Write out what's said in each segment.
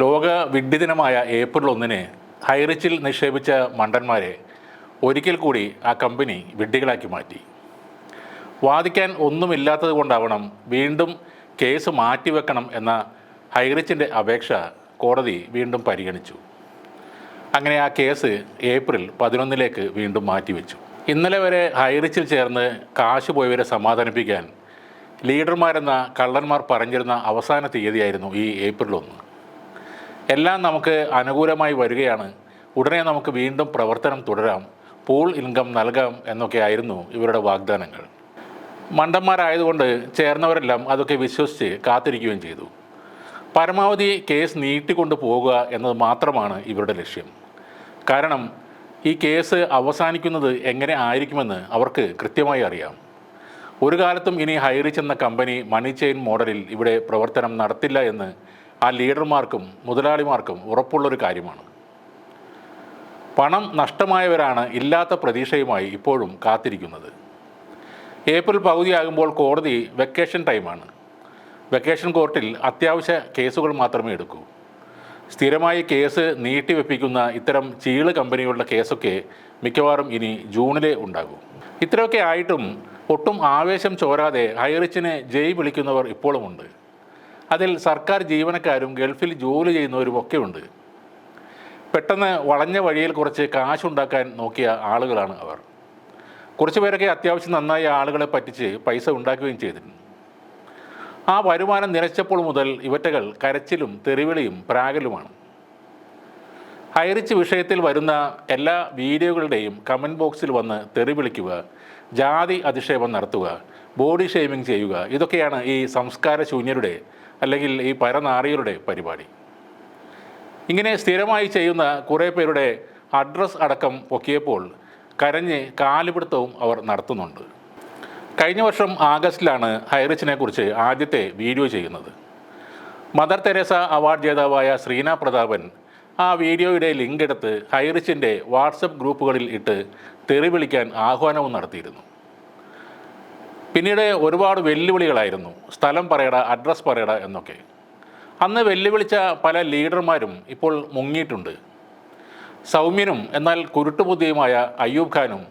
ലോക വിഡ്ഢിദിനമായ ഏപ്രിൽ 1-ന് ഹൈറിച്ചിൽ നിക്ഷേപിച്ച മണ്ടന്മാരെ ഒരിക്കൽ കൂടി ആ കമ്പനി വിഡ്ഢികളാക്കി മാറ്റി. വാദിക്കാൻ ഒന്നുമില്ലാത്തത് കൊണ്ടാവണം വീണ്ടും കേസ് മാറ്റിവെക്കണം എന്ന ഹൈറിച്ചിൻ്റെ അപേക്ഷ കോടതി വീണ്ടും പരിഗണിച്ചു. അങ്ങനെ ആ കേസ് ഏപ്രിൽ 11-ലേക്ക് വീണ്ടും മാറ്റിവെച്ചു. ഇന്നലെ വരെ ഹൈറിച്ചിൽ ചേർന്ന് കാശ് പോയവരെ സമാധാനിപ്പിക്കാൻ ലീഡർമാരെന്ന കള്ളന്മാർ പറഞ്ഞിരുന്ന അവസാന തീയതിയായിരുന്നു ഈ ഏപ്രിൽ 1. എല്ലാം നമുക്ക് അനുകൂലമായി വരികയാണ്, ഉടനെ നമുക്ക് വീണ്ടും പ്രവർത്തനം തുടരാം, പൂൾ ഇൻകം നൽകാം എന്നൊക്കെയായിരുന്നു ഇവരുടെ വാഗ്ദാനങ്ങൾ. മണ്ടന്മാരായതുകൊണ്ട് ചേർന്നവരെല്ലാം അതൊക്കെ വിശ്വസിച്ച് കാത്തിരിക്കുകയും ചെയ്തു. പരമാവധി കേസ് നീട്ടിക്കൊണ്ടു പോകുക എന്നത് മാത്രമാണ് ഇവരുടെ ലക്ഷ്യം. കാരണം ഈ കേസ് അവസാനിക്കുന്നത് എങ്ങനെ ആയിരിക്കുമെന്ന് അവർക്ക് കൃത്യമായി അറിയാം. ഒരു കാലത്തും ഇനി ഹൈറിച്ച് എന്ന കമ്പനി മണി ചെയിൻ മോഡലിൽ ഇവിടെ പ്രവർത്തനം നടത്തില്ല എന്ന് ആ ലീഡർമാർക്കും മുതലാളിമാർക്കും ഉറപ്പുള്ളൊരു കാര്യമാണ്. പണം നഷ്ടമായവരാണ് ഇല്ലാത്ത പ്രതീക്ഷയുമായി ഇപ്പോഴും കാത്തിരിക്കുന്നത്. ഏപ്രിൽ പകുതിയാകുമ്പോൾ കോടതി വെക്കേഷൻ ടൈമാണ്. വെക്കേഷൻ കോർട്ടിൽ അത്യാവശ്യ കേസുകൾ മാത്രമേ എടുക്കൂ. സ്ഥിരമായി കേസ് നീട്ടിവെപ്പിക്കുന്ന ഇത്തരം ചീള് കമ്പനികളുടെ കേസൊക്കെ മിക്കവാറും ഇനി ജൂണിലേ ഉണ്ടാകൂ. ഇത്രയൊക്കെ ആയിട്ടും ഒട്ടും ആവേശം ചോരാതെ ഹൈറിച്ചിനെ ജയ് വിളിക്കുന്നവർ ഇപ്പോഴുമുണ്ട്. അതിൽ സർക്കാർ ജീവനക്കാരും ഗൾഫിൽ ജോലി ചെയ്യുന്നവരുമൊക്കെ ഉണ്ട്. പെട്ടെന്ന് വളഞ്ഞ വഴിയിൽ കുറച്ച് കാശുണ്ടാക്കാൻ നോക്കിയ ആളുകളാണ് അവർ. കുറച്ച് പേരൊക്കെ അത്യാവശ്യം നന്നായി ആളുകളെ പറ്റിച്ച് പൈസ ഉണ്ടാക്കുകയും ചെയ്തിരുന്നു. ആ വരുമാനം നിലച്ചപ്പോൾ മുതൽ ഇവറ്റകൾ കരച്ചിലും തെറിവിളിയും പ്രാകലുമാണ്. ഹൈറിച്ച് വിഷയത്തിൽ വരുന്ന എല്ലാ വീഡിയോകളുടെയും കമൻറ്റ് ബോക്സിൽ വന്ന് തെറി വിളിക്കുക, ജാതി അധിക്ഷേപം നടത്തുക, ബോഡി ഷെയ്മിങ് ചെയ്യുക, ഇതൊക്കെയാണ് ഈ സംസ്കാര ശൂന്യരുടെ അല്ലെങ്കിൽ ഈ പരനാറികളുടെ പരിപാടി. ഇങ്ങനെ സ്ഥിരമായി ചെയ്യുന്ന കുറേ പേരുടെ അഡ്രസ് അടക്കം പൊക്കിയപ്പോൾ കരഞ്ഞ് കാലുപിടുത്തവും അവർ നടത്തുന്നുണ്ട്. കഴിഞ്ഞ വർഷം ആഗസ്റ്റിലാണ് ഹൈറിച്ചിനെ കുറിച്ച് ആദ്യത്തെ വീഡിയോ ചെയ്യുന്നത്. മദർ തെരേസ അവാർഡ് ജേതാവായ ശ്രീന പ്രതാപൻ ആ വീഡിയോയുടെ ലിങ്ക് എടുത്ത് ഹൈറിച്ചിൻ്റെ വാട്സപ്പ് ഗ്രൂപ്പുകളിൽ ഇട്ട് തെറി വിളിക്കാൻ ആഹ്വാനവും നടത്തിയിരുന്നു. പിന്നീട് ഒരുപാട് വെല്ലുവിളികളായിരുന്നു, സ്ഥലം പറയട, അഡ്രസ്സ് പറയട എന്നൊക്കെ. അന്ന് വെല്ലുവിളിച്ച പല ലീഡർമാരും ഇപ്പോൾ മുങ്ങിയിട്ടുണ്ട്. സൗമ്യനും എന്നാൽ കുരുട്ടുബുദ്ധിയുമായ അയ്യൂബ് ഖാനും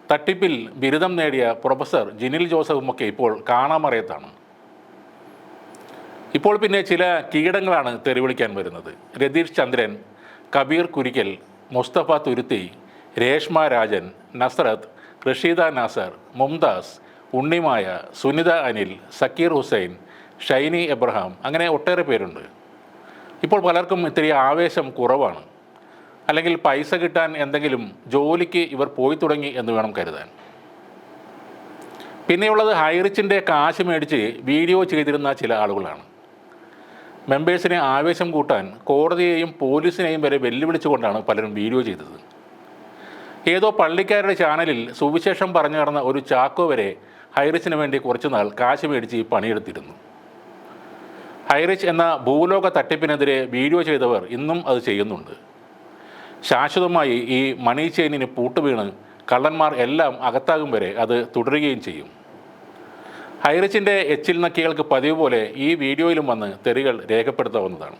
തട്ടിപ്പിൽ ബിരുദം നേടിയ പ്രൊഫസർ ജിനിൽ ജോസഫുമൊക്കെ ഇപ്പോൾ കാണാമറയത്താണ്. ഇപ്പോൾ പിന്നെ ചില കീടങ്ങളാണ് തെറിവിളിക്കാൻ വരുന്നത്. രതീഷ് ചന്ദ്രൻ, കബീർ കുരിക്കൽ, മുസ്തഫ തുരുത്തി, രേഷ്മ രാജൻ, നസ്രത്ത്, റഷീദ നാസർ, മുംതാസ്, ഉണ്ണിമായ, സുനിത അനിൽ, സക്കീർ ഹുസൈൻ, ഷൈനി എബ്രഹാം, അങ്ങനെ ഒട്ടേറെ പേരുണ്ട്. ഇപ്പോൾ പലർക്കും ഇത്തിരി ആവേശം കുറവാണ്. അല്ലെങ്കിൽ പൈസ കിട്ടാൻ എന്തെങ്കിലും ജോലിക്ക് ഇവർ പോയി തുടങ്ങി എന്ന് വേണം കരുതാൻ. പിന്നെയുള്ളത് ഹൈറിച്ചിൻ്റെ കാശ് മേടിച്ച് വീഡിയോ ചെയ്തിരുന്ന ചില ആളുകളാണ്. മെമ്പേഴ്സിനെ ആവേശം കൂട്ടാൻ കോടതിയെയും പോലീസിനെയും വരെ വെല്ലുവിളിച്ചുകൊണ്ടാണ് പലരും വീഡിയോ ചെയ്തത്. ഏതോ പള്ളിക്കാരുടെ ചാനലിൽ സുവിശേഷം പറഞ്ഞു നടന്ന ഒരു ചാക്കോ വരെ ഹൈറിച്ചിന് വേണ്ടി കുറച്ചുനാൾ കാശ് മേടിച്ച് പണിയെടുത്തിരുന്നു. ഹൈറിച്ച് എന്ന ഭൂലോക തട്ടിപ്പിനെതിരെ വീഡിയോ ചെയ്തവർ ഇന്നും അത് ചെയ്യുന്നുണ്ട്. ശാശ്വതമായി ഈ മണി ചെയിനിന് പൂട്ടുവീണ് കള്ളന്മാർ എല്ലാം അകത്താകും വരെ അത് തുടരുകയും ചെയ്യും. ഹൈറിച്ചിൻ്റെ എച്ചിൽ നക്കികൾക്ക് പതിവ് പോലെ ഈ വീഡിയോയിലും വന്ന് തെറികൾ രേഖപ്പെടുത്താവുന്നതാണ്.